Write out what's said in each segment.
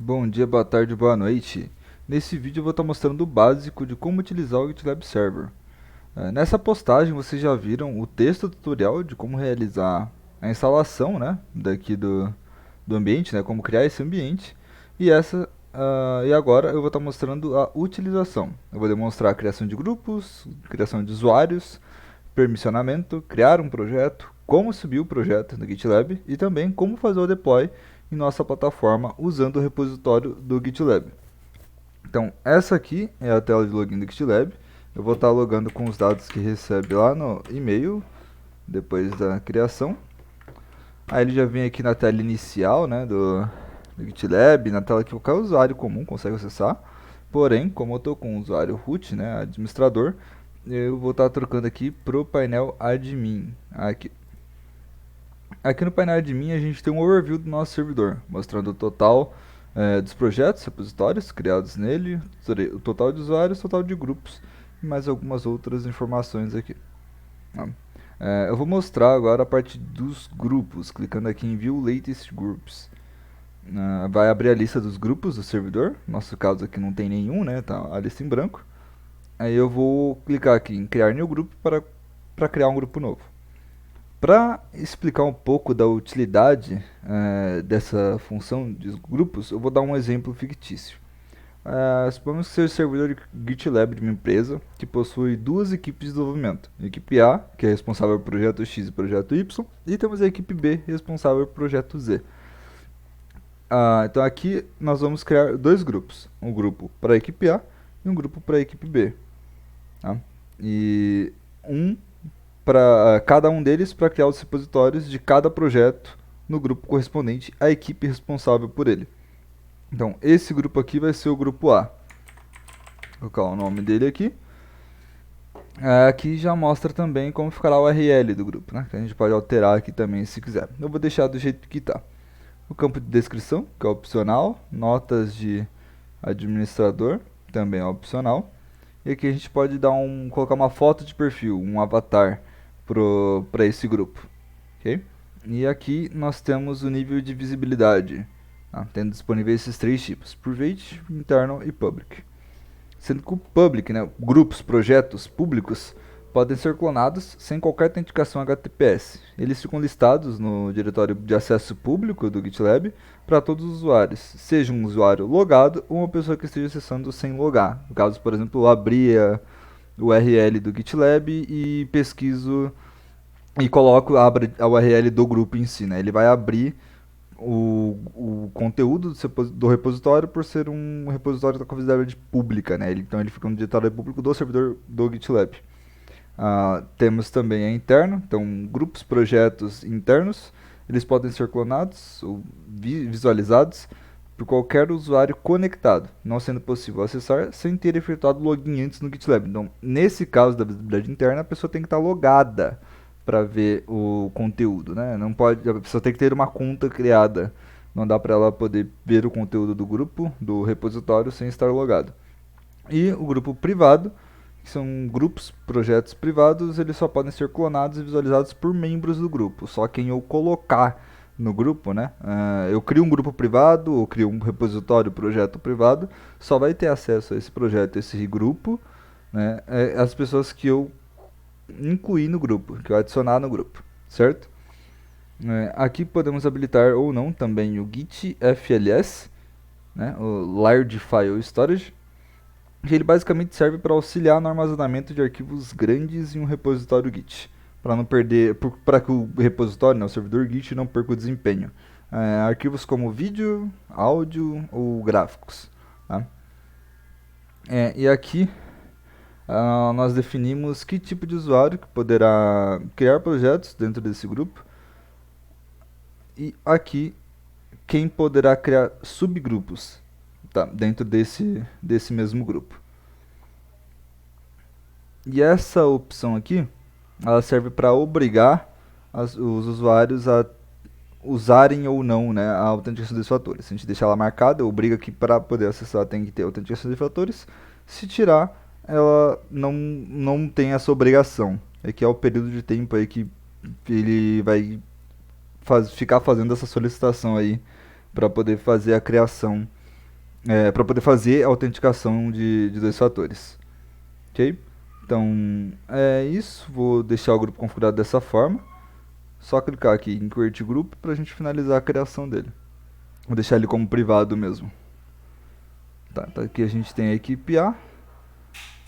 Bom dia, boa tarde, boa noite. Nesse vídeo eu vou estar mostrando o básico de como utilizar o GitLab Server. Nessa postagem vocês já viram o texto tutorial de como realizar a instalação, né, do ambiente, né, como criar esse ambiente. E agora eu vou estar mostrando a utilização. Eu vou demonstrar a criação de grupos, criação de usuários, permissionamento, criar um projeto, como subir o projeto no GitLab e também como fazer o deploy em nossa plataforma usando o repositório do GitLab. Então, essa aqui é a tela de login do GitLab. Eu vou estar logando com os dados que recebe lá no e-mail, depois da criação. Aí ele já vem aqui na tela inicial, né, do GitLab, na tela que qualquer usuário comum consegue acessar. Porém, como eu estou com o usuário root, né, administrador, eu vou estar trocando aqui para o painel admin. Aqui no painel admin a gente tem um overview do nosso servidor, mostrando o total dos projetos, repositórios criados nele, o total de usuários, o total de grupos e mais algumas outras informações aqui. Tá? Eu vou mostrar agora a parte dos grupos, clicando aqui em View Latest Groups. Vai abrir a lista dos grupos do servidor, no nosso caso aqui não tem nenhum, né, tá a lista em branco. Aí eu vou clicar aqui em Criar New Group para criar um grupo novo. Para explicar um pouco da utilidade dessa função de grupos, eu vou dar um exemplo fictício. Suponhamos que seja o servidor de GitLab de uma empresa que possui duas equipes de desenvolvimento. A equipe A, que é responsável pelo projeto X e projeto Y, e temos a equipe B, responsável pelo projeto Z. Então aqui nós vamos criar dois grupos. Um grupo para a equipe A e um grupo para a equipe B. Tá? E para cada um deles para criar os repositórios de cada projeto no grupo correspondente à equipe responsável por ele. Então, esse grupo aqui vai ser o grupo A. Vou colocar o nome dele aqui. Aqui já mostra também como ficará o URL do grupo, né? Que a gente pode alterar aqui também se quiser. Eu vou deixar do jeito que está. O campo de descrição, que é opcional. Notas de administrador, também é opcional. E aqui a gente pode colocar uma foto de perfil, um avatar para esse grupo. Okay? E aqui nós temos o nível de visibilidade, tendo disponíveis esses três tipos: private, internal e public. Sendo que o public, né, grupos, projetos públicos, podem ser clonados sem qualquer autenticação HTTPS. Eles ficam listados no diretório de acesso público do GitLab para todos os usuários, seja um usuário logado ou uma pessoa que esteja acessando sem logar. No caso, por exemplo, eu abrir a URL do GitLab e pesquiso e abro a URL do grupo em si, né? Ele vai abrir o conteúdo do repositório por ser um repositório da comunidade pública, né? Então ele fica no diretório público do servidor do GitLab. Temos também a interno, então grupos, projetos internos, eles podem ser clonados ou visualizados por qualquer usuário conectado, não sendo possível acessar sem ter efetuado login antes no GitLab. Então, nesse caso da visibilidade interna, a pessoa tem que estar logada para ver o conteúdo, né? Não pode, a pessoa tem que ter uma conta criada. Não dá para ela poder ver o conteúdo do grupo, do repositório, sem estar logado. E o grupo privado, que são grupos, projetos privados, eles só podem ser clonados e visualizados por membros do grupo. Só quem eu colocar no grupo, né? Eu crio um grupo privado, ou crio um repositório, projeto privado, só vai ter acesso a esse projeto, esse grupo, né? As pessoas que eu incluir no grupo, que eu adicionar no grupo, certo? Aqui podemos habilitar ou não também o Git FLS, né? O Large File Storage, que ele basicamente serve para auxiliar no armazenamento de arquivos grandes em um repositório Git, para não perder, para que o repositório, né, o servidor Git, não perca o desempenho. Arquivos como vídeo, áudio ou gráficos. Tá? E aqui nós definimos que tipo de usuário que poderá criar projetos dentro desse grupo. E aqui quem poderá criar subgrupos, tá, dentro desse mesmo grupo. E essa opção aqui, ela serve para obrigar os usuários a usarem ou não, né, a autenticação dos fatores. Se a gente deixar ela marcada, obriga que para poder acessar tem que ter autenticação de fatores. Se tirar, ela não tem essa obrigação. Aqui é o período de tempo aí que ele vai ficar fazendo essa solicitação aí para poder fazer a criação para poder fazer a autenticação de dois fatores. Ok? Então é isso, vou deixar o grupo configurado dessa forma. Só clicar aqui em Create Group para a gente finalizar a criação dele. Vou deixar ele como privado mesmo. Tá, aqui a gente tem a equipe A.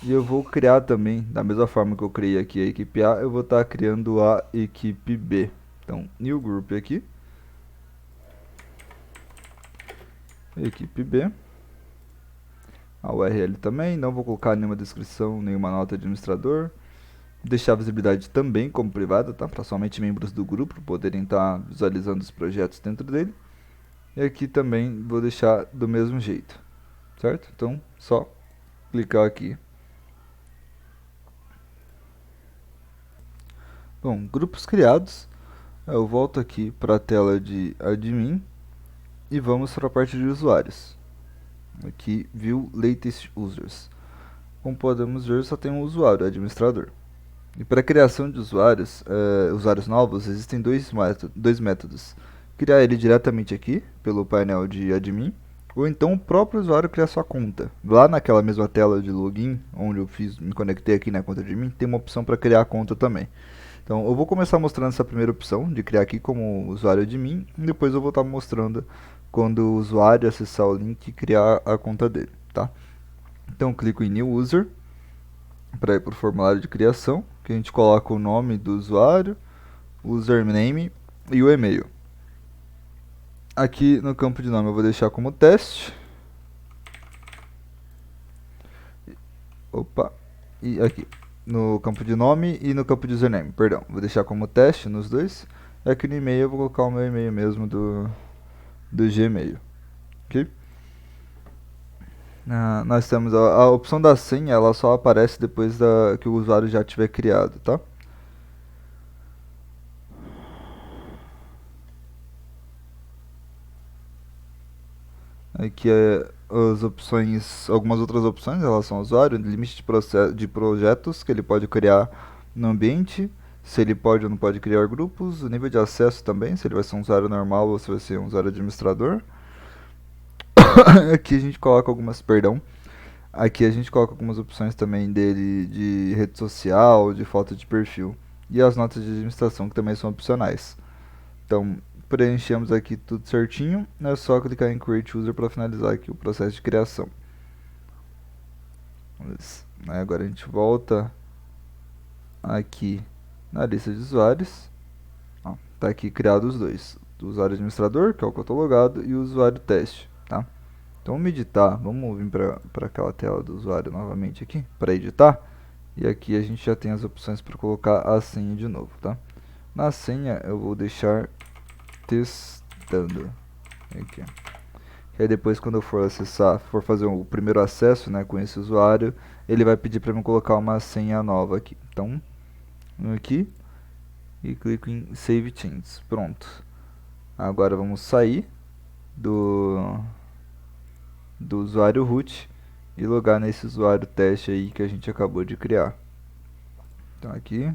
E eu vou criar também, da mesma forma que eu criei aqui a equipe A, eu vou estar criando a equipe B. Então, New Group aqui. Equipe B. A URL também, não vou colocar nenhuma descrição, nenhuma nota de administrador. Deixar a visibilidade também como privada, tá? Para somente membros do grupo poderem estar visualizando os projetos dentro dele. E aqui também vou deixar do mesmo jeito, certo? Então, só clicar aqui. Bom, grupos criados. Eu volto aqui para a tela de admin e vamos para a parte de usuários. Aqui, View Latest Users. Como podemos ver, só tem um usuário, administrador. E para a criação de usuários, usuários novos, existem dois métodos. Criar ele diretamente aqui, pelo painel de admin, ou então o próprio usuário criar sua conta. Lá naquela mesma tela de login, onde eu me conectei aqui na conta de admin, tem uma opção para criar a conta também. Então eu vou começar mostrando essa primeira opção, de criar aqui como usuário admin, e depois eu vou estar mostrando quando o usuário acessar o link e criar a conta dele, tá? Então eu clico em New User, para ir para o formulário de criação, que a gente coloca o nome do usuário, o username e o e-mail. Aqui no campo de nome eu vou deixar como teste. Opa, e aqui no campo de nome e no campo de username, perdão, vou deixar como teste nos dois. E aqui no e-mail eu vou colocar o meu e-mail mesmo do Gmail, ok? Nós temos a opção da senha, ela só aparece depois que o usuário já tiver criado, tá? Aqui as opções, algumas outras opções em relação ao usuário, limite de projetos que ele pode criar no ambiente, se ele pode ou não pode criar grupos, o nível de acesso também, se ele vai ser um usuário normal ou se vai ser um usuário administrador. Aqui a gente coloca aqui a gente coloca algumas opções também dele de rede social, de foto de perfil e as notas de administração que também são opcionais. Então, preenchemos aqui tudo certinho, é só clicar em Create User para finalizar aqui o processo de criação. Agora a gente volta aqui na lista de usuários. Está aqui criado os dois, o usuário administrador, que é o que eu estou logado, e o usuário teste. Tá? Então vamos editar, vamos vir para aquela tela do usuário novamente aqui, para editar. E aqui a gente já tem as opções para colocar a senha de novo. Tá? Na senha eu vou deixar testando aqui. E aí depois quando eu for acessar, for fazer o primeiro acesso, né, com esse usuário, ele vai pedir para eu colocar uma senha nova aqui. Então, aqui e clico em Save Changes. Pronto. Agora vamos sair do usuário root e logar nesse usuário teste aí que a gente acabou de criar. Então aqui,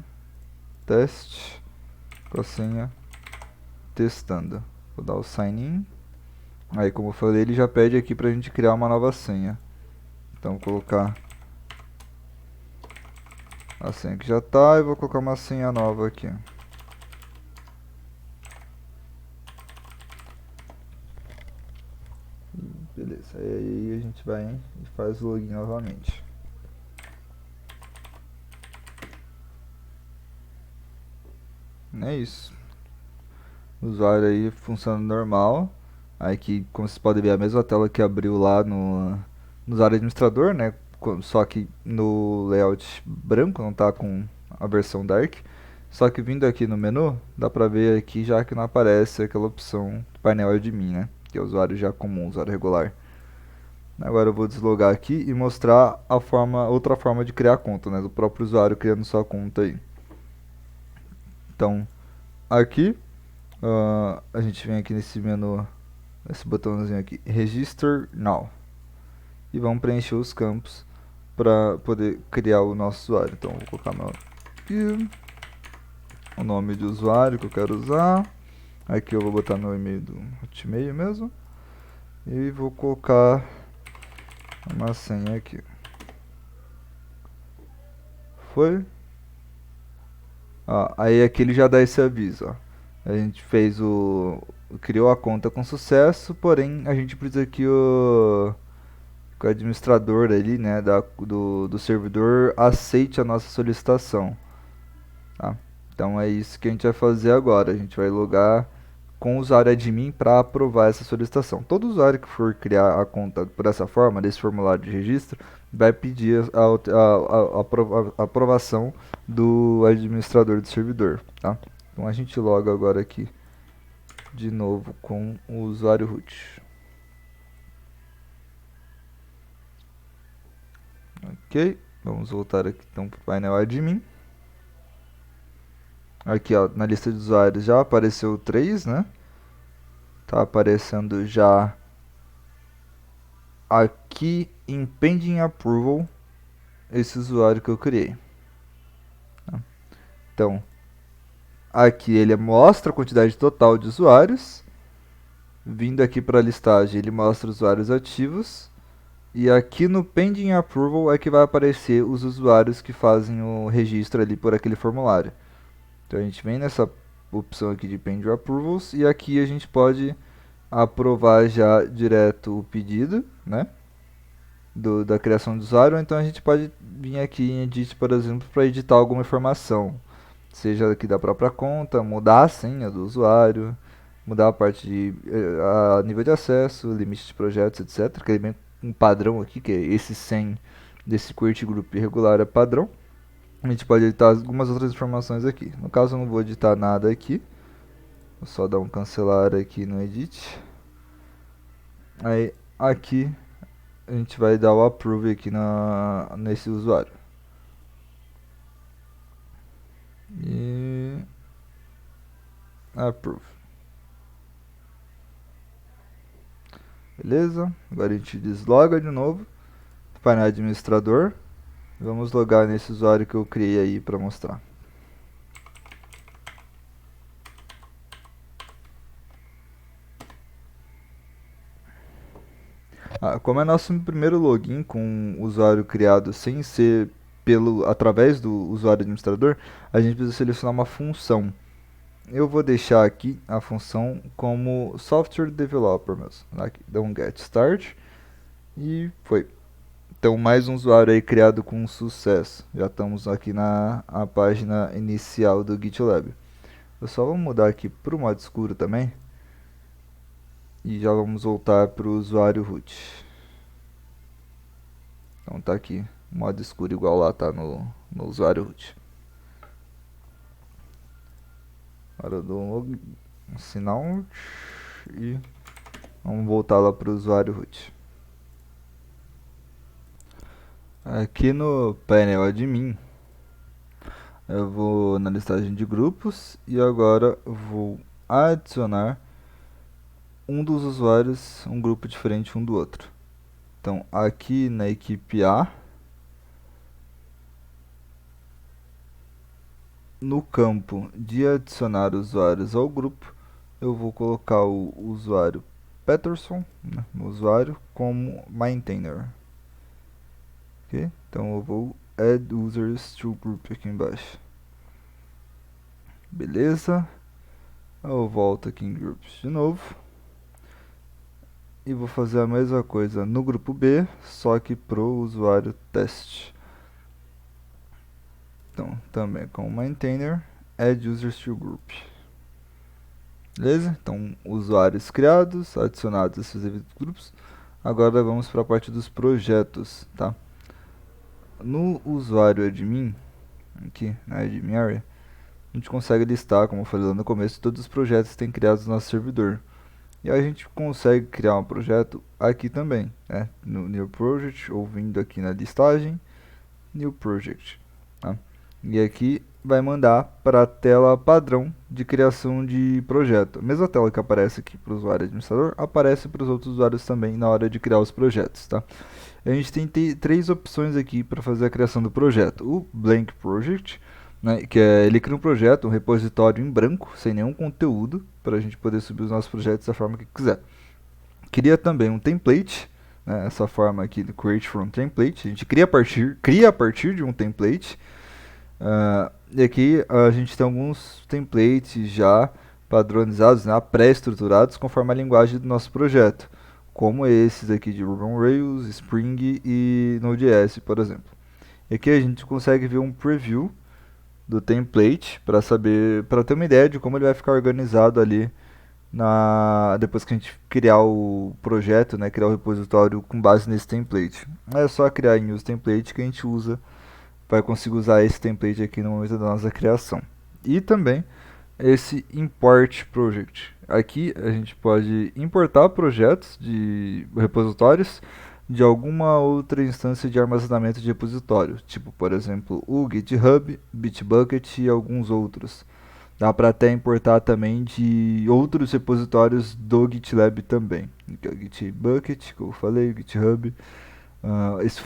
teste com a senha testando. Vou dar o sign in. Aí, como eu falei, ele já pede aqui pra gente criar uma nova senha. Então, vou colocar a senha que já tá e vou colocar uma senha nova aqui. Beleza, aí a gente vai e faz o login novamente. É isso. O usuário aí funciona normal. Aí que, como vocês podem ver, a mesma tela que abriu lá no usuário administrador, né? Só que no layout branco, não tá com a versão Dark. Só que vindo aqui no menu, dá pra ver aqui já que não aparece aquela opção do painel admin, né? Que é o usuário já comum, usuário regular. Agora eu vou deslogar aqui e mostrar outra forma de criar conta, né? Do próprio usuário criando sua conta aí. Então, aqui, a gente vem aqui nesse menu, esse botãozinho aqui, Register Now. E vamos preencher os campos para poder criar o nosso usuário. Então, vou colocar o nome de usuário que eu quero usar. Aqui eu vou botar meu e-mail do Hotmail mesmo. E vou colocar uma senha aqui. Foi? Ó, aí aqui ele já dá esse aviso, ó. A gente criou a conta com sucesso, porém a gente precisa que que o administrador ali, né, do servidor aceite a nossa solicitação, tá? Então é isso que a gente vai fazer agora. A gente vai logar com o usuário admin para aprovar essa solicitação. Todo usuário que for criar a conta por essa forma, desse formulário de registro, vai pedir a aprovação do administrador do servidor, tá? Então a gente loga agora aqui de novo com o usuário root. Ok, vamos voltar aqui então para o painel admin. Aqui, ó, na lista de usuários já apareceu 3, né? Tá aparecendo já aqui em Pending Approval esse usuário que eu criei. Então, aqui ele mostra a quantidade total de usuários. Vindo aqui para a listagem, ele mostra usuários ativos. E aqui no Pending Approval é que vai aparecer os usuários que fazem o registro ali por aquele formulário. Então a gente vem nessa opção aqui de Pending Approvals e aqui a gente pode aprovar já direto o pedido, né, da criação do usuário. Então a gente pode vir aqui em Edit, por exemplo, para editar alguma informação, seja aqui da própria conta, mudar a senha do usuário, mudar a parte de a nível de acesso, limite de projetos, etc. Que é bem um padrão aqui, que é esse 100 desse Qt Group regular é padrão. A gente pode editar algumas outras informações aqui. No caso eu não vou editar nada aqui. Vou só dar um cancelar aqui no edit. Aí aqui a gente vai dar o approve aqui nesse usuário. E approve. Beleza? Agora a gente desloga de novo. Painel administrador. Vamos logar nesse usuário que eu criei aí para mostrar. Como é nosso primeiro login com o usuário criado sem ser através do usuário administrador, a gente precisa selecionar uma função. Eu vou deixar aqui a função como software developer mesmo. Aqui, dá um get start e foi. Então mais um usuário aí criado com sucesso. Já estamos aqui na página inicial do GitLab. Eu só vou mudar aqui para o modo escuro também. E já vamos voltar para o usuário root. Então tá aqui, modo escuro igual lá tá no usuário root. Agora eu dou um sinal e vamos voltar lá para o usuário root. Aqui no painel admin, eu vou na listagem de grupos e agora vou adicionar um dos usuários, um grupo diferente um do outro. Então aqui na equipe A, no campo de adicionar usuários ao grupo, eu vou colocar o usuário Peterson, né, o usuário, como maintainer. Okay? Então eu vou add users to group aqui embaixo. Beleza? Eu volto aqui em groups de novo. E vou fazer a mesma coisa no grupo B, só que pro usuário teste. Então, também com maintainer, add users to group. Beleza? Então, usuários criados, adicionados a esses devidos grupos. Agora vamos para a parte dos projetos, tá? No usuário admin, aqui na admin area, a gente consegue listar, como eu falei lá no começo, todos os projetos que tem criados no nosso servidor. E a gente consegue criar um projeto aqui também, né? No New Project, ou vindo aqui na listagem, New Project. Tá? E aqui vai mandar para a tela padrão de criação de projeto. A mesma tela que aparece aqui para o usuário administrador, aparece para os outros usuários também na hora de criar os projetos. Tá? A gente tem três opções aqui para fazer a criação do projeto. O Blank Project, né, que ele cria um projeto, um repositório em branco, sem nenhum conteúdo, para a gente poder subir os nossos projetos da forma que quiser. Cria também um template, né, essa forma aqui do create from template. A gente cria a partir de um template. E aqui a gente tem alguns templates já padronizados, né, pré-estruturados conforme a linguagem do nosso projeto, como esses aqui de Ruby on Rails, Spring e Node.js, por exemplo. E aqui a gente consegue ver um preview do template para ter uma ideia de como ele vai ficar organizado ali depois que a gente criar o projeto, né, criar o repositório com base nesse template. É só criar em use template que a gente vai conseguir usar esse template aqui no momento da nossa criação. E também esse import project. Aqui a gente pode importar projetos de repositórios de alguma outra instância de armazenamento de repositório, tipo, por exemplo, o GitHub, Bitbucket e alguns outros. Dá para até importar também de outros repositórios do GitLab também. Gitbucket, que eu falei, GitHub, esse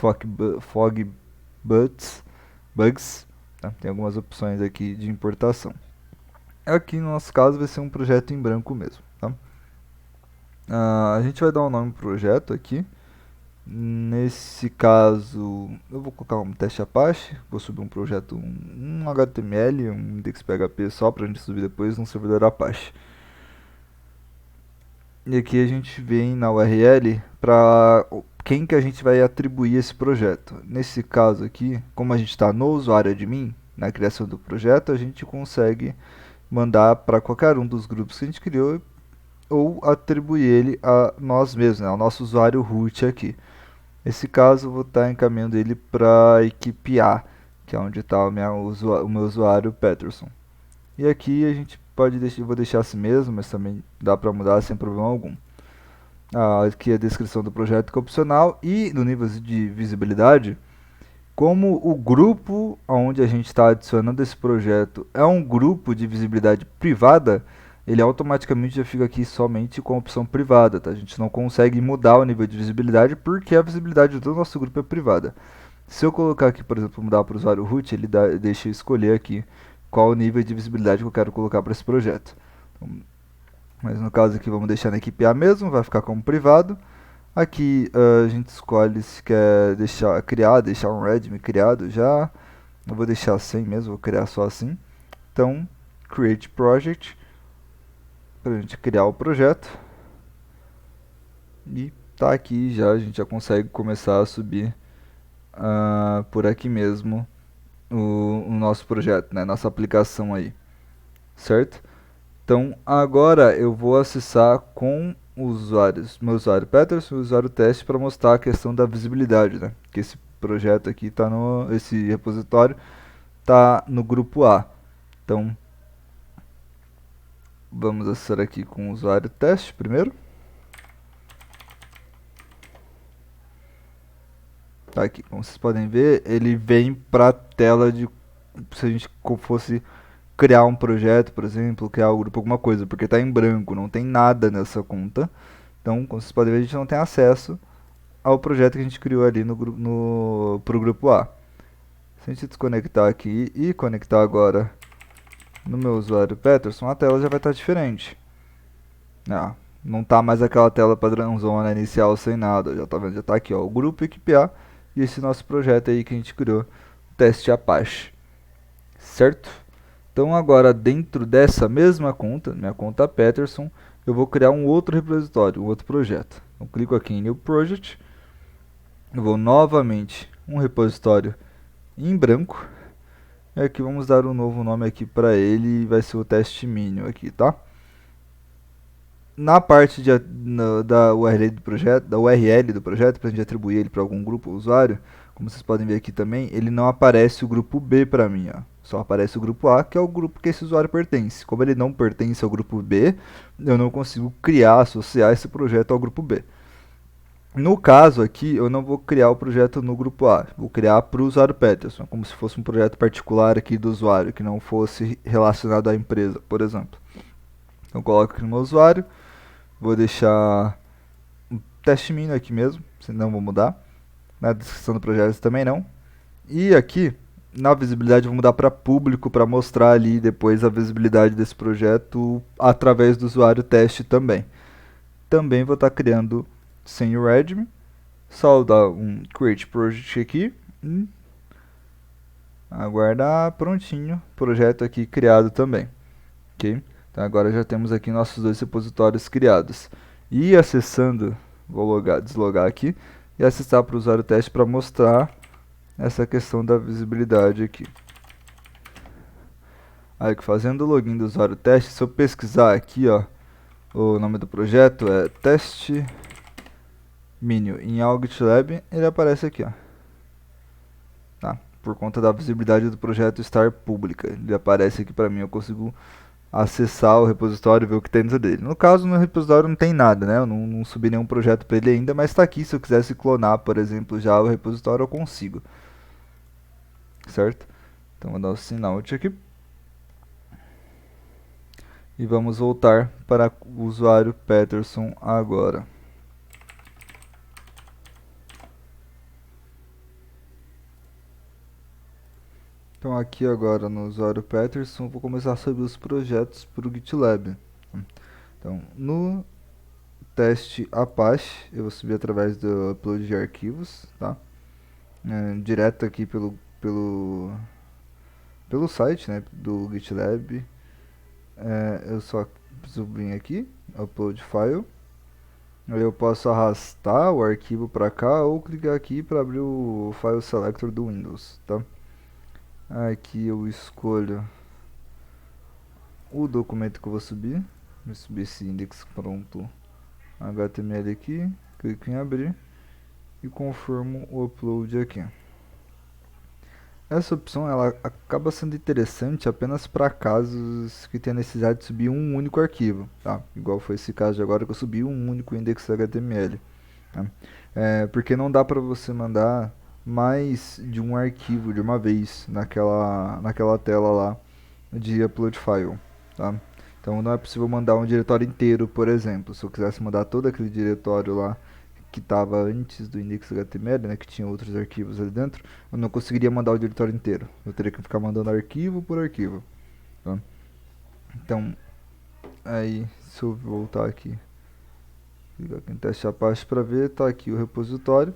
Bugs, tá? Tem algumas opções aqui de importação. Aqui no nosso caso vai ser um projeto em branco mesmo, tá? A gente vai dar um nome pro projeto aqui. Nesse caso, eu vou colocar um teste Apache, vou subir um projeto, um HTML, um index.php só pra gente subir depois num servidor Apache. E aqui a gente vem na URL para quem que a gente vai atribuir esse projeto. Nesse caso aqui, como a gente está no usuário admin, na criação do projeto, a gente consegue mandar para qualquer um dos grupos que a gente criou ou atribuir ele a nós mesmos, né, ao nosso usuário root aqui. Nesse caso, eu vou estar encaminhando ele para a equipe A, que é onde está o meu usuário Peterson. E aqui a gente vou deixar assim mesmo, mas também dá para mudar sem problema algum. Aqui a descrição do projeto que é opcional e no nível de visibilidade, como o grupo onde a gente está adicionando esse projeto é um grupo de visibilidade privada, ele automaticamente já fica aqui somente com a opção privada, tá? A gente não consegue mudar o nível de visibilidade porque a visibilidade do nosso grupo é privada. Se eu colocar aqui, por exemplo, mudar para o usuário root, ele deixa eu escolher aqui qual o nível de visibilidade que eu quero colocar para esse projeto. Então, mas no caso aqui vamos deixar na equipe A mesmo, vai ficar como privado. Aqui a gente escolhe se quer deixar um readme criado já. Eu vou deixar sem mesmo, vou criar só assim. Então, create project, para a gente criar o projeto. E tá aqui já, a gente já consegue começar a subir por aqui mesmo o nosso projeto, né, nossa aplicação aí, certo? Então agora eu vou acessar com usuários, meu usuário Peterson e o usuário teste para mostrar a questão da visibilidade, né? Que esse projeto aqui tá esse repositório tá no grupo A. Então vamos acessar aqui com o usuário teste primeiro. Tá aqui, como vocês podem ver, ele vem para a tela de se a gente fosse criar um projeto, por exemplo, criar um grupo, alguma coisa, porque está em branco, não tem nada nessa conta. Então, como vocês podem ver, a gente não tem acesso ao projeto que a gente criou ali pro grupo A. Se a gente desconectar aqui e conectar agora no meu usuário Peterson, a tela já vai estar diferente. Não tá mais aquela tela padrãozona inicial sem nada, já tá vendo? Já tá aqui, ó, o grupo equipe A e esse nosso projeto aí que a gente criou, teste Apache, certo? Então agora dentro dessa mesma conta, minha conta Peterson, eu vou criar um outro repositório, um outro projeto. Então clico aqui em New Project, eu vou novamente um repositório em branco, e aqui vamos dar um novo nome aqui para ele, vai ser o teste mínimo aqui, tá? Na parte da URL do projeto, para a gente atribuir ele para algum grupo ou usuário, como vocês podem ver aqui também, ele não aparece o grupo B para mim, ó. Só aparece o grupo A, que é o grupo que esse usuário pertence. Como ele não pertence ao grupo B, eu não consigo associar esse projeto ao grupo B. No caso aqui, eu não vou criar o projeto no grupo A, vou criar para o usuário Peterson, como se fosse um projeto particular aqui do usuário, que não fosse relacionado à empresa, por exemplo. Então coloco aqui no meu usuário, vou deixar um teste mínimo aqui mesmo, senão vou mudar. Na descrição do projeto também não. E aqui, na visibilidade, vou mudar para público, para mostrar ali depois a visibilidade desse projeto através do usuário teste também. Também vou estar criando sem o readme Só dar um create project aqui. Aguardar, prontinho, projeto aqui criado também, ok? Então agora já temos aqui nossos dois repositórios criados. E acessando, vou deslogar aqui, e acessar para o usuário teste para mostrar essa questão da visibilidade aqui. Aí fazendo o login do usuário teste, se eu pesquisar aqui, ó, o nome do projeto é teste mínimo em GitLab, ele aparece aqui, ó. Tá? Por conta da visibilidade do projeto estar pública. Ele aparece aqui para mim, eu consigo acessar o repositório e ver o que tem dentro dele. No caso, no repositório não tem nada, né? Eu não subi nenhum projeto para ele ainda, mas está aqui. Se eu quisesse clonar, por exemplo, já o repositório, eu consigo. Certo? Então vou dar o signout aqui. E vamos voltar para o usuário Peterson agora. Então aqui agora no usuário Peterson, vou começar a subir os projetos para o GitLab. Então no teste Apache, eu vou subir através do upload de arquivos, tá? Direto aqui pelo site, né, do GitLab. Eu só preciso vir aqui, upload file. Aí eu posso arrastar o arquivo para cá ou clicar aqui para abrir o file selector do Windows, tá? Aqui eu escolho o documento que eu vou subir. Vou subir esse index pronto HTML aqui, clico em abrir e confirmo o upload aqui. Essa opção ela acaba sendo interessante apenas para casos que tem a necessidade de subir um único arquivo, tá? Igual foi esse caso de agora que eu subi um único index HTML, tá? Porque não dá para você mandar mais de um arquivo de uma vez naquela tela lá de upload file, tá? Então não é possível mandar um diretório inteiro, por exemplo. Se eu quisesse mandar todo aquele diretório lá que estava antes do index.html, né, que tinha outros arquivos ali dentro, eu não conseguiria mandar o diretório inteiro. Eu teria que ficar mandando arquivo por arquivo, tá? Então, aí, se eu voltar aqui, clicar aqui em teste Apache para ver, tá aqui o repositório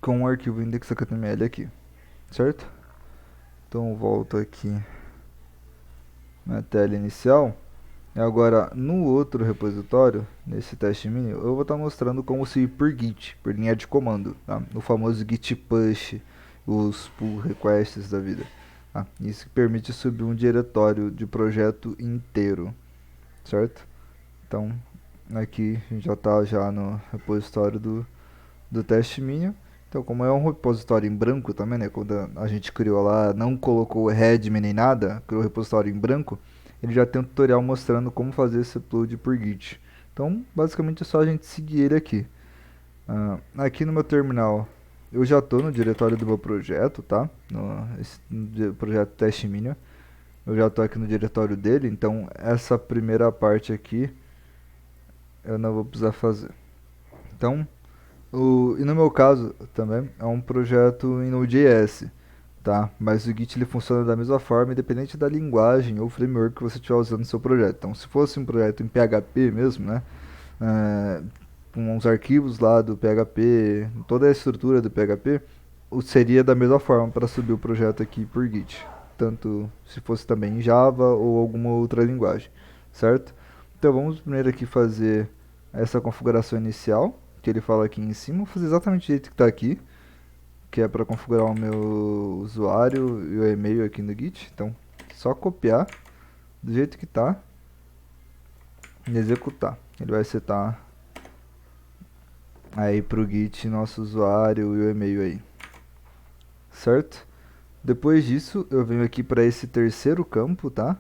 com o arquivo index.html aqui, certo? Então, eu volto aqui na tela inicial. Agora, no outro repositório, nesse teste mini, eu vou estar mostrando como se ir por Git, por linha de comando, tá? O famoso Git push, os pull requests da vida. Tá? Isso permite subir um diretório de projeto inteiro, certo? Então, aqui a gente já está já no repositório do teste mini. Então, como é um repositório em branco também, né? Quando a gente criou lá, não colocou readme nem nada, criou o repositório em branco, ele já tem um tutorial mostrando como fazer esse upload por Git. Então, basicamente é só a gente seguir ele aqui. Aqui no meu terminal, eu já estou no diretório do meu projeto, tá? No projeto teste mini. Eu já estou aqui no diretório dele, então essa primeira parte aqui eu não vou precisar fazer. Então, e no meu caso também é um projeto em Node.js, tá? Mas o Git ele funciona da mesma forma, independente da linguagem ou framework que você estiver usando no seu projeto. Então, se fosse um projeto em PHP mesmo, né? Com os arquivos lá do PHP, toda a estrutura do PHP, seria da mesma forma para subir o projeto aqui por Git. Tanto se fosse também em Java ou alguma outra linguagem, certo? Então, vamos primeiro aqui fazer essa configuração inicial, que ele fala aqui em cima. Vou fazer exatamente do jeito que está aqui, que é para configurar o meu usuário e o e-mail aqui no Git. Então, só copiar do jeito que está e executar. Ele vai setar aí para o Git nosso usuário e o e-mail aí, certo? Depois disso, eu venho aqui para esse terceiro campo, tá?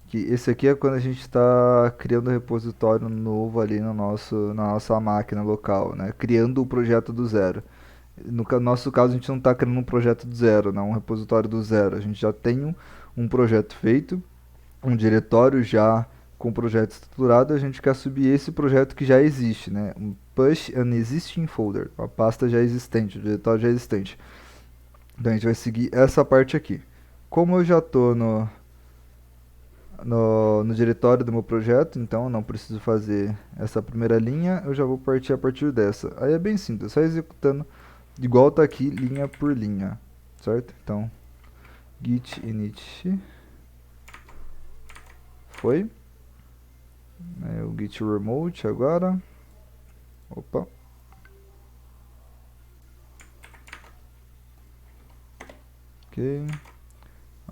Que esse aqui é quando a gente está criando um repositório novo ali na nossa máquina local, né? Criando o projeto do zero. No nosso caso, a gente não está criando um projeto do zero, não, um repositório do zero. A gente já tem um projeto feito, um diretório já com o projeto estruturado. A gente quer subir esse projeto que já existe, né? Um push an existing folder, a pasta já existente, o diretório já existente. Então a gente vai seguir essa parte aqui. Como eu já estou no diretório do meu projeto, então eu não preciso fazer essa primeira linha, eu já vou partir a partir dessa. Aí é bem simples, só executando igual tá aqui, linha por linha, certo? Então, git init foi, o git remote agora, opa, ok,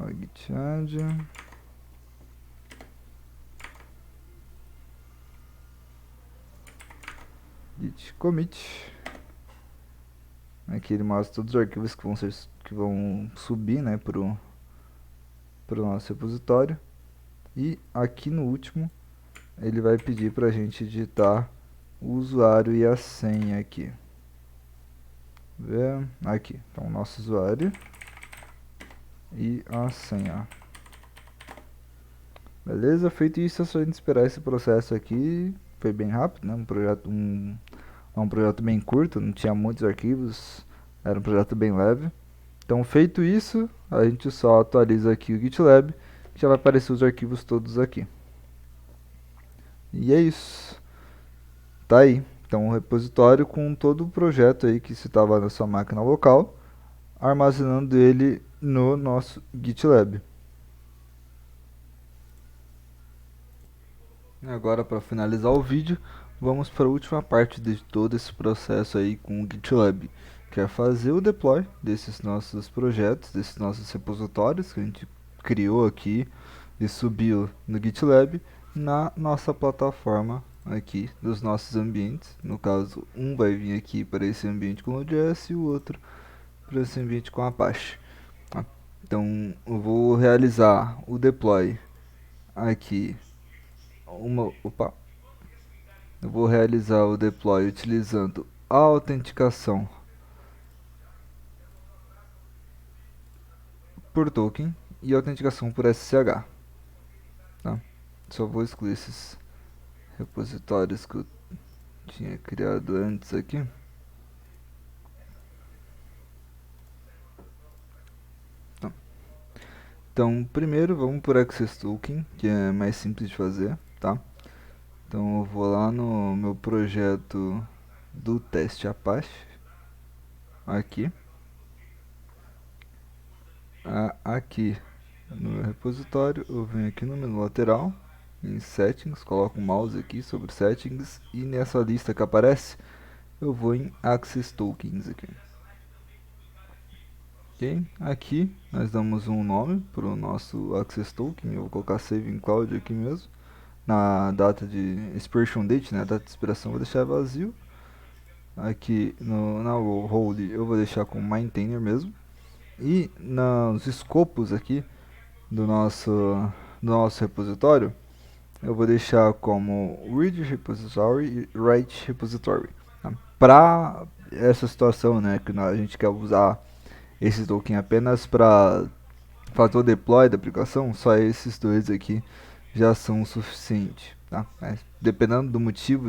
o git add, git commit. Aqui ele mostra todos os arquivos que vão subir, né, pro nosso repositório. E aqui no último ele vai pedir para a gente digitar o usuário e a senha aqui. Aqui, então o nosso usuário e a senha. Beleza, feito isso é só a gente esperar esse processo aqui. Foi bem rápido, né? Um projeto bem curto, não tinha muitos arquivos, era um projeto bem leve. Então feito isso, a gente só atualiza aqui o GitLab, que já vai aparecer os arquivos todos aqui. E é isso. Tá aí. Então um repositório com todo o projeto aí que se estava na sua máquina local, armazenando ele no nosso GitLab. Agora, para finalizar o vídeo, vamos para a última parte de todo esse processo aí com o GitLab, que é fazer o deploy desses nossos projetos, desses nossos repositórios que a gente criou aqui e subiu no GitLab na nossa plataforma aqui dos nossos ambientes. No caso, um vai vir aqui para esse ambiente com Node.js e o outro para esse ambiente com Apache. Então, eu vou realizar o deploy aqui. Eu vou realizar o deploy utilizando a autenticação por token e a autenticação por SSH. Tá? Só vou excluir esses repositórios que eu tinha criado antes aqui. Tá. Então, primeiro vamos por Access Token, que é mais simples de fazer, tá? Então eu vou lá no meu projeto do teste Apache, aqui, aqui no meu repositório, eu venho aqui no menu lateral, em Settings, coloco o mouse aqui sobre Settings e nessa lista que aparece, eu vou em Access Tokens aqui. Ok, aqui nós damos um nome para o nosso Access Token, eu vou colocar Save in Cloud aqui mesmo. Na data de expiration date, né, a data de expiração, eu vou deixar vazio. Aqui na role eu vou deixar com maintainer mesmo. E nos escopos aqui do nosso repositório, eu vou deixar como read repository e write repository. Tá? Para essa situação, né, que a gente quer usar esse token apenas para fazer o deploy da aplicação, só esses dois aqui já são o suficiente. Tá? Dependendo do motivo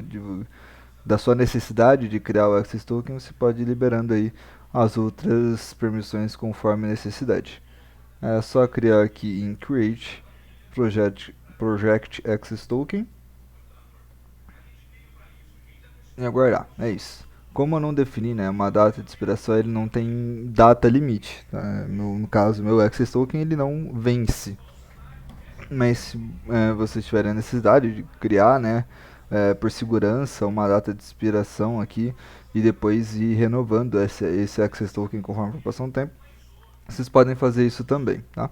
da sua necessidade de criar o Access Token, você pode ir liberando aí as outras permissões conforme necessidade. É só criar aqui em Create Project Access Token e aguardar. É isso. Como eu não defini, né, uma data de expiração, ele não tem data limite. Tá? No caso, meu Access Token ele não vence. Mas se vocês tiverem a necessidade de criar, né, por segurança, uma data de expiração aqui e depois ir renovando esse Access Token conforme for passando o tempo, vocês podem fazer isso também, tá?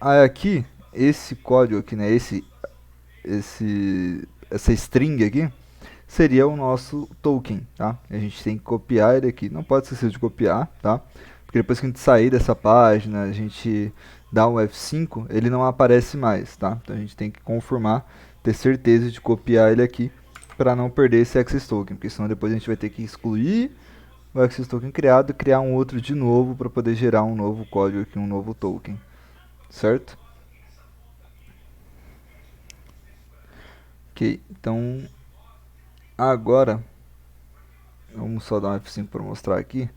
Aí aqui, esse código aqui, né, essa string aqui, seria o nosso token, tá? A gente tem que copiar ele aqui, não pode esquecer de copiar, tá? Porque depois que a gente sair dessa página, a gente dá um F5, ele não aparece mais, tá? Então a gente tem que confirmar, ter certeza de copiar ele aqui para não perder esse Access Token, porque senão depois a gente vai ter que excluir o Access Token criado e criar um outro de novo para poder gerar um novo código aqui, um novo token, certo? Ok, então agora vamos só dar um F5 para mostrar aqui.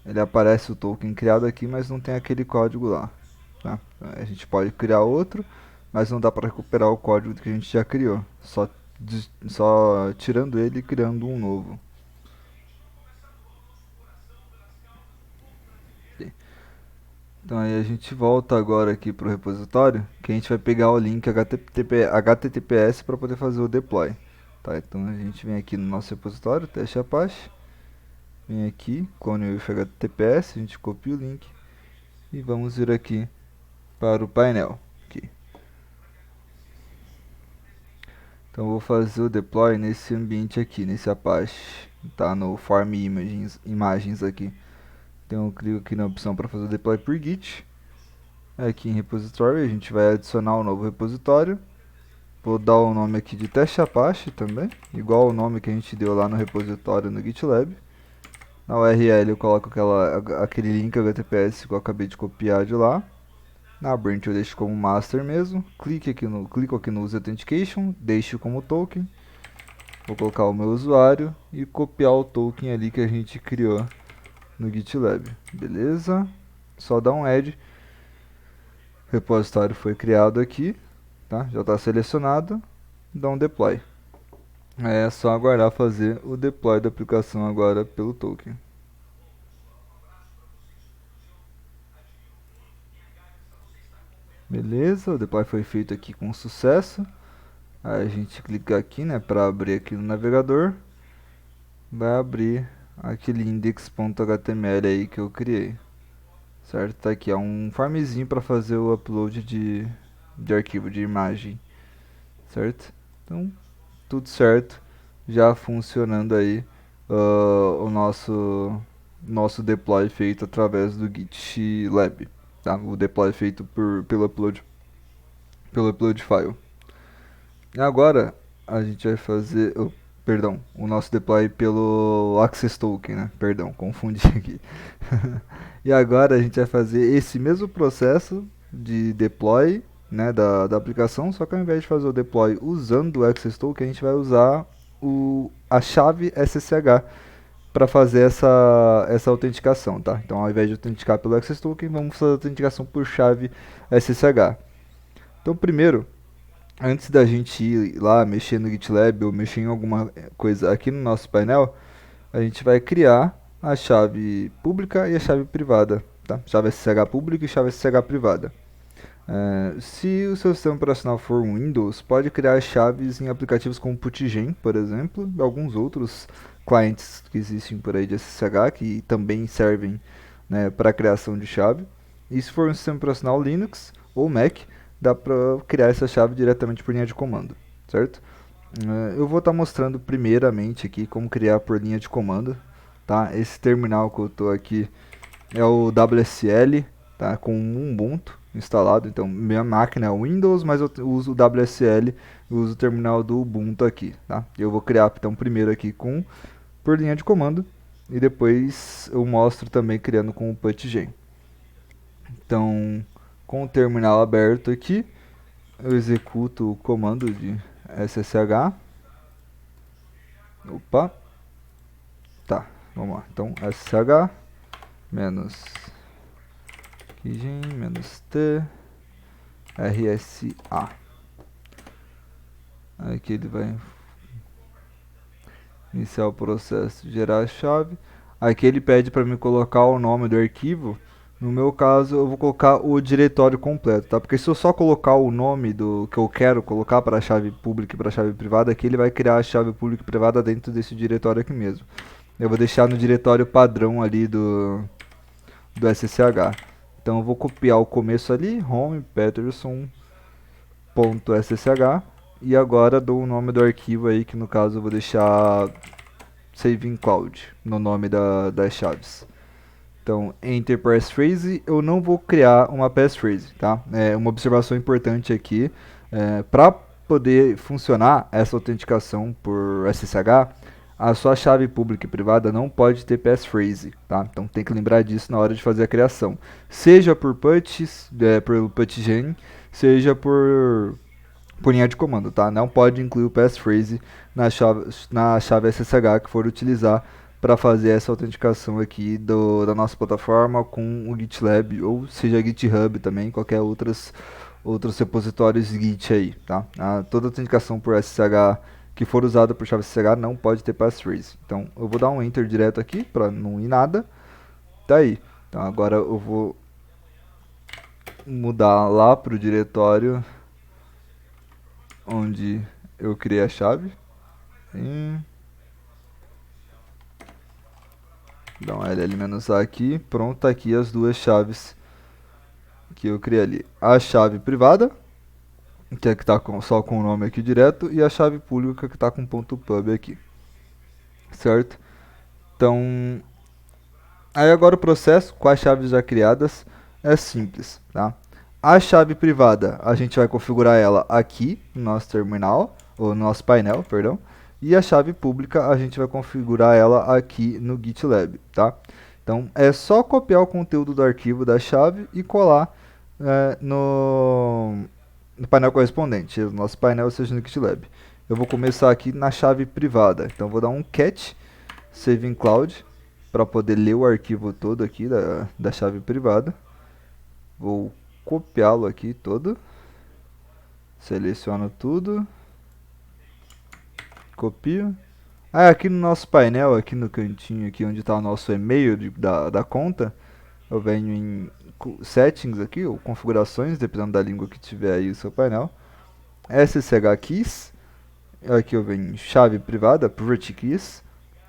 ele aparece o token criado aqui, mas não tem aquele código lá, tá? A gente pode criar outro, mas não dá para recuperar o código que a gente já criou, só tirando ele e criando um novo. Então aí a gente volta agora aqui para o repositório, que a gente vai pegar o link HTTPS para poder fazer o deploy. Tá, então a gente vem aqui no nosso repositório, teste Apache, vem aqui, clone with HTTPS, a gente copia o link e vamos vir aqui para o painel. Aqui. Então eu vou fazer o deploy nesse ambiente aqui, nesse Apache, tá no Form Imagens aqui. Então eu clico aqui na opção para fazer o deploy por Git. Aqui em repositório a gente vai adicionar um novo repositório. Vou dar o nome aqui de teste Apache também, igual o nome que a gente deu lá no repositório no GitLab. Na URL eu coloco aquele link HTTPS que eu acabei de copiar de lá. Na branch eu deixo como master mesmo. Clico aqui no Use Authentication, deixo como token. Vou colocar o meu usuário e copiar o token ali que a gente criou no GitLab. Beleza? Só dá um add. O repositório foi criado aqui, tá? Já está selecionado. Dá um deploy. É só aguardar fazer o deploy da aplicação agora pelo token. Beleza, o deploy foi feito aqui com sucesso. Aí a gente clica aqui, né, para abrir aqui no navegador. Vai abrir aquele index.html aí que eu criei. Certo? Tá aqui, é um formzinho para fazer o upload de arquivo, de imagem. Certo? Então, tudo certo. Já funcionando aí o nosso deploy feito através do GitLab. Tá? O deploy feito pelo upload file. E agora a gente vai fazer, o nosso deploy pelo Access Token, né? Perdão, confundi aqui. E agora a gente vai fazer esse mesmo processo de deploy, né, da aplicação, só que ao invés de fazer o deploy usando o Access Token, a gente vai usar a chave SSH para fazer essa autenticação, tá? Então, ao invés de autenticar pelo Access Token, vamos fazer a autenticação por chave SSH. Então, primeiro, antes da gente ir lá mexer no GitLab ou mexer em alguma coisa aqui no nosso painel, a gente vai criar a chave pública e a chave privada, tá? Chave SSH pública e chave SSH privada. Se o seu sistema operacional for um Windows, pode criar chaves em aplicativos como Putgen, por exemplo, e alguns outros clientes que existem por aí de SSH que também servem, né, para a criação de chave. E se for um sistema operacional Linux ou Mac, dá para criar essa chave diretamente por linha de comando, certo? Eu vou estar mostrando primeiramente aqui como criar por linha de comando, tá? Esse terminal que eu estou aqui é o WSL, tá? Com um Ubuntu instalado, então minha máquina é Windows, mas eu uso o WSL, eu uso o terminal do Ubuntu aqui, tá? Eu vou criar então primeiro aqui por linha de comando e depois eu mostro também criando com o Putgen. Então, com o terminal aberto aqui, eu executo o comando de SSH. Opa. Tá, vamos lá. Então, SSH menos -t RSA. Aqui ele vai iniciar o processo de gerar a chave. Aqui ele pede para me colocar o nome do arquivo. No meu caso, eu vou colocar o diretório completo, tá? Porque se eu só colocar o nome do que eu quero colocar para a chave pública e para a chave privada, aqui ele vai criar a chave pública e privada dentro desse diretório aqui mesmo. Eu vou deixar no diretório padrão ali do SSH. Então eu vou copiar o começo ali, home peterson.ssh, e agora dou o nome do arquivo aí, que no caso eu vou deixar save in cloud no nome das chaves. Então, enter passphrase, eu não vou criar uma passphrase, tá? É uma observação importante aqui, para poder funcionar essa autenticação por SSH, a sua chave pública e privada não pode ter passphrase, tá? Então tem que lembrar disso na hora de fazer a criação. Seja por pelo putgen, seja por linha de comando, tá? Não pode incluir o passphrase na chave SSH que for utilizar para fazer essa autenticação aqui da nossa plataforma com o GitLab, ou seja, GitHub também, qualquer outros repositórios Git aí, tá? Toda autenticação por SSH que for usada por chave SSH não pode ter passphrase. Então eu vou dar um Enter direto aqui para não ir nada. Tá aí. Então agora eu vou mudar lá para o diretório onde eu criei a chave. E dá um LL-A aqui. Pronto, tá aqui as duas chaves que eu criei ali. A chave privada, que é que tá só com o nome aqui direto, e a chave pública que tá com ponto .pub aqui. Certo? Então, aí agora o processo com as chaves já criadas é simples, tá? A chave privada, a gente vai configurar ela aqui no nosso terminal, ou no nosso painel, perdão. E a chave pública, a gente vai configurar ela aqui no GitLab, tá? Então, é só copiar o conteúdo do arquivo da chave e colar no painel correspondente, o nosso painel seja no GitLab. Eu vou começar aqui na chave privada, então vou dar um cat save in cloud para poder ler o arquivo todo aqui da chave privada. Vou copiá-lo aqui todo, seleciono tudo, copio. Aqui no nosso painel, aqui no cantinho aqui onde está o nosso e-mail da conta, eu venho em settings aqui, ou configurações, dependendo da língua que tiver aí o seu painel. SSH keys, aqui eu venho em chave privada, private keys,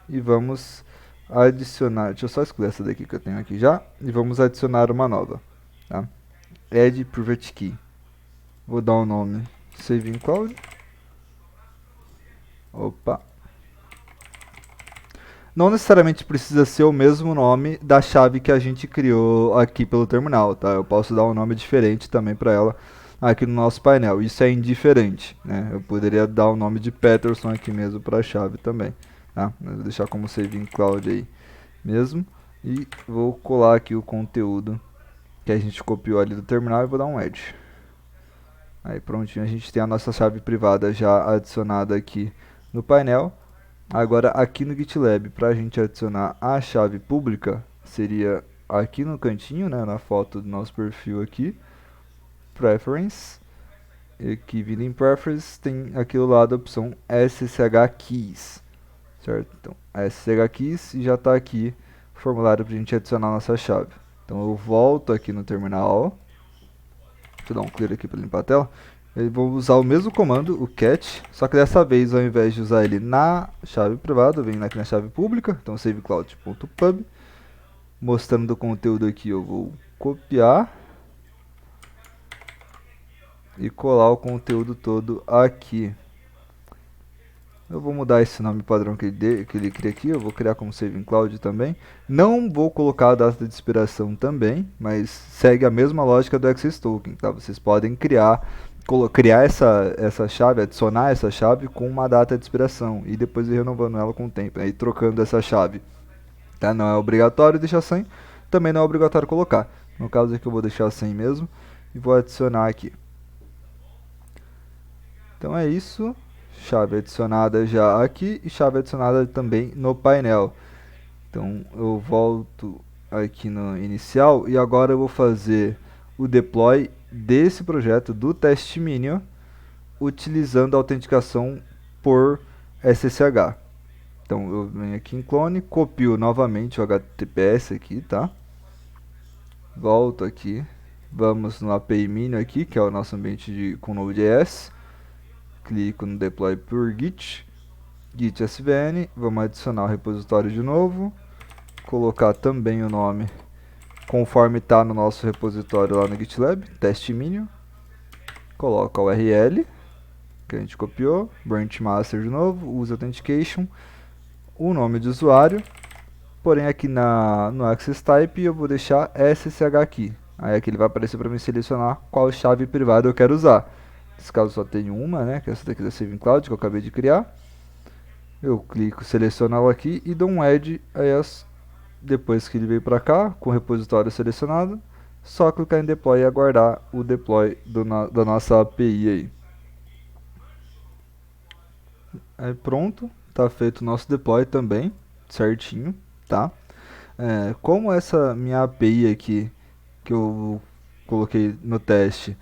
e vamos adicionar, deixa eu só excluir essa daqui que eu tenho aqui já, e vamos adicionar uma nova, tá? Add private key. Vou dar o nome save in cloud. Opa. Não necessariamente precisa ser o mesmo nome da chave que a gente criou aqui pelo terminal, tá? Eu posso dar um nome diferente também para ela aqui no nosso painel. Isso é indiferente, né? Eu poderia dar o nome de Peterson aqui mesmo para a chave também, tá? Mas vou deixar como save in cloud aí mesmo. E vou colar aqui o conteúdo que a gente copiou ali do terminal e vou dar um add. Aí prontinho, a gente tem a nossa chave privada já adicionada aqui no painel. Agora aqui no GitLab, para a gente adicionar a chave pública, seria aqui no cantinho, né, na foto do nosso perfil aqui, Preference, e aqui vindo em Preference tem aqui do lado a opção SSH Keys, certo? Então SSH Keys e já está aqui o formulário para a gente adicionar a nossa chave. Então eu volto aqui no terminal, deixa eu dar um clear aqui para limpar a tela. Eu vou usar o mesmo comando, o cat, só que dessa vez, ao invés de usar ele na chave privada, eu venho aqui na chave pública, então savecloud.pub, mostrando o conteúdo aqui, eu vou copiar e colar o conteúdo todo aqui. Eu vou mudar esse nome padrão que ele cria aqui, eu vou criar como save in cloud também. Não vou colocar a data de expiração também, mas segue a mesma lógica do Access Token, tá? Vocês podem criar essa chave, adicionar essa chave com uma data de expiração e depois ir renovando ela com o tempo, né? E trocando essa chave, tá? Não é obrigatório deixar sem, também não é obrigatório colocar. No caso aqui eu vou deixar sem mesmo e vou adicionar aqui. Então é isso, chave adicionada já aqui e chave adicionada também no painel. Então eu volto aqui no inicial e agora eu vou fazer o deploy desse projeto do teste minion utilizando a autenticação por SSH. Então eu venho aqui em clone, copio novamente o HTTPS aqui, tá? Volto aqui, vamos no API minion aqui, que é o nosso ambiente com Node.js. Clico no deploy por Git, Git SVN, vamos adicionar o repositório de novo, colocar também o nome conforme está no nosso repositório lá no GitLab, teste minion, coloca o URL que a gente copiou, branch master de novo, usa authentication, o nome de usuário, porém aqui no access type eu vou deixar SSH aqui, aí aqui ele vai aparecer para mim selecionar qual chave privada eu quero usar. Nesse caso só tenho uma, né, que é essa daqui da Save in Cloud que eu acabei de criar. Eu clico, seleciono ela aqui e dou um add a essa. Depois que ele veio para cá, com o repositório selecionado, só clicar em deploy e aguardar o deploy da nossa API aí. Aí pronto, está feito o nosso deploy também, certinho, tá? Como essa minha API aqui, que eu coloquei no teste,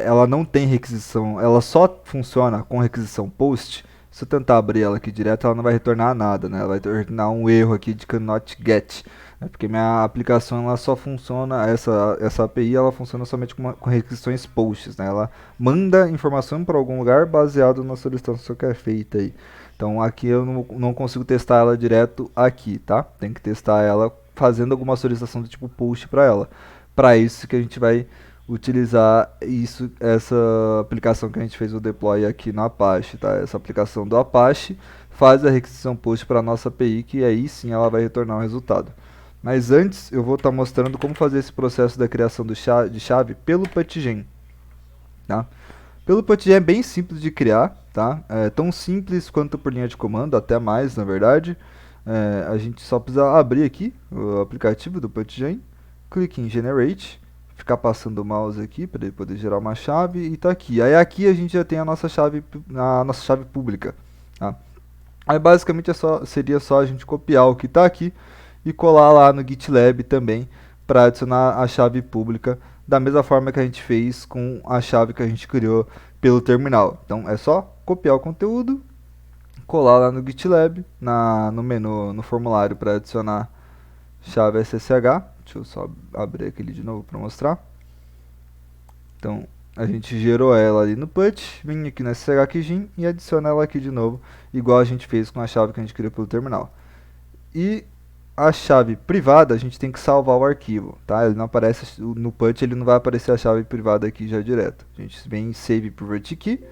ela não tem requisição, ela só funciona com requisição post. Se eu tentar abrir ela aqui direto, ela não vai retornar nada, né? Ela vai retornar um erro aqui de cannot get, né? Porque minha aplicação ela só funciona, essa API ela funciona somente com requisições posts, né? Ela manda informação para algum lugar baseado na solicitação que é feita aí. Então aqui eu não consigo testar ela direto aqui, tá? Tem que testar ela fazendo alguma solicitação do tipo post para ela. Para isso que a gente vai utilizar essa aplicação que a gente fez o deploy aqui no Apache, tá? Essa aplicação do Apache faz a requisição post para a nossa API, que aí sim ela vai retornar o resultado. Mas antes eu vou estar mostrando como fazer esse processo da criação de chave pelo PuttGen, tá? Pelo PuttGen é bem simples de criar, tá? É tão simples quanto por linha de comando, até mais na verdade. A gente só precisa abrir aqui o aplicativo do PuttGen, clique em Generate, ficar passando o mouse aqui para ele poder gerar uma chave e tá aqui. Aí aqui a gente já tem a nossa chave pública, tá? Aí basicamente seria só a gente copiar o que está aqui e colar lá no GitLab também para adicionar a chave pública da mesma forma que a gente fez com a chave que a gente criou pelo terminal. Então é só copiar o conteúdo, colar lá no GitLab, no menu, no formulário para adicionar chave SSH. Deixa eu só abrir aquele de novo para mostrar. Então, a gente gerou ela ali no put, vem aqui no SSH Keygen e adiciona ela aqui de novo, igual a gente fez com a chave que a gente criou pelo terminal. E a chave privada, a gente tem que salvar o arquivo, tá? Ele não aparece no put, ele não vai aparecer a chave privada aqui já direto. A gente vem em Save Private Key,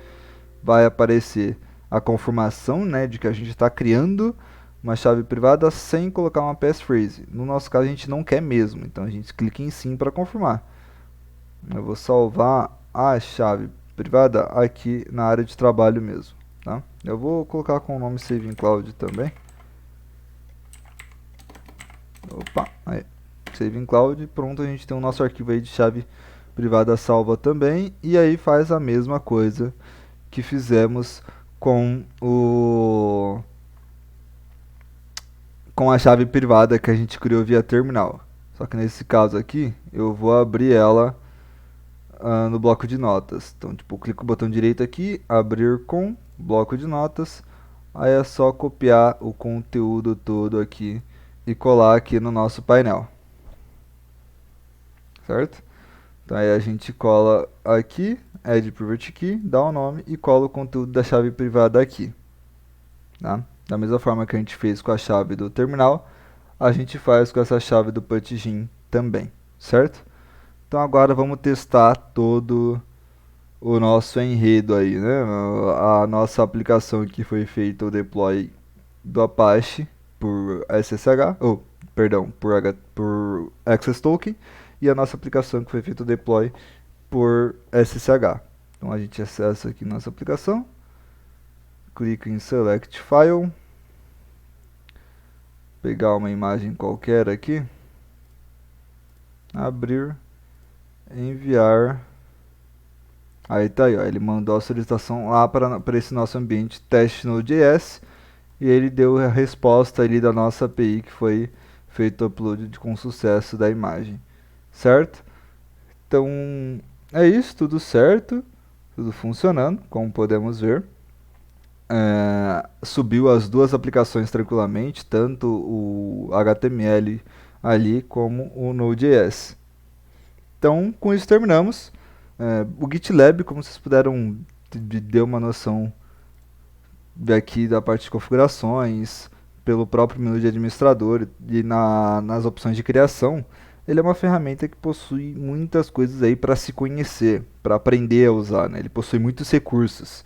vai aparecer a confirmação, né, de que a gente está criando uma chave privada sem colocar uma passphrase. No nosso caso a gente não quer mesmo, então a gente clica em sim para confirmar. Eu vou salvar a chave privada aqui na área de trabalho mesmo, tá? Eu vou colocar com o nome Save in Cloud também. Opa, aí, Save in Cloud, pronto, a gente tem o nosso arquivo aí de chave privada salva também, e aí faz a mesma coisa que fizemos com a chave privada que a gente criou via terminal. Só que nesse caso aqui, eu vou abrir ela no bloco de notas. Então, tipo, clico o botão direito aqui, abrir com bloco de notas. Aí é só copiar o conteúdo todo aqui e colar aqui no nosso painel. Certo? Então aí a gente cola aqui, Add Private Key, dá um nome e cola o conteúdo da chave privada aqui. Tá? Da mesma forma que a gente fez com a chave do terminal, a gente faz com essa chave do PuttGen também, certo? Então agora vamos testar todo o nosso enredo aí, né? A nossa aplicação que foi feita o deploy do Apache por SSH, por Access Token, e a nossa aplicação que foi feita o deploy por SSH. Então a gente acessa aqui nossa aplicação, clica em Select File, pegar uma imagem qualquer aqui, abrir, enviar. Aí tá aí, ó, ele mandou a solicitação lá para esse nosso ambiente teste Node.js e ele deu a resposta ali da nossa API que foi feito o upload com sucesso da imagem, certo? Então é isso, tudo certo, tudo funcionando, como podemos ver. Subiu as duas aplicações tranquilamente, tanto o HTML ali como o Node.js. Então, com isso terminamos. O GitLab, como vocês puderam ter uma noção daqui da parte de configurações, pelo próprio menu de administrador e nas opções de criação, ele é uma ferramenta que possui muitas coisas aí para se conhecer, para aprender a usar, né? Ele possui muitos recursos.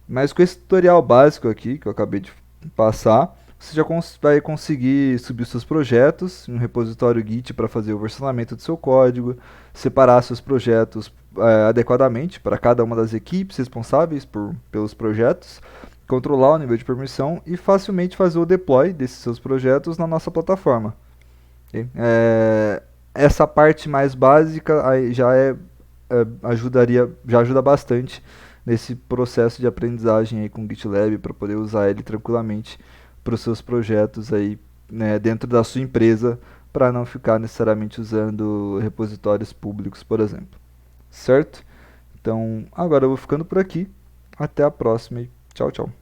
Mas com esse tutorial básico aqui, que eu acabei de passar, você já vai conseguir subir seus projetos em um repositório Git para fazer o versionamento do seu código, separar seus projetos adequadamente para cada uma das equipes responsáveis pelos projetos, controlar o nível de permissão e facilmente fazer o deploy desses seus projetos na nossa plataforma. Okay? Essa parte mais básica aí já ajuda bastante nesse processo de aprendizagem aí com o GitLab para poder usar ele tranquilamente para os seus projetos aí, né, dentro da sua empresa, para não ficar necessariamente usando repositórios públicos, por exemplo. Certo? Então, agora eu vou ficando por aqui. Até a próxima e tchau, tchau.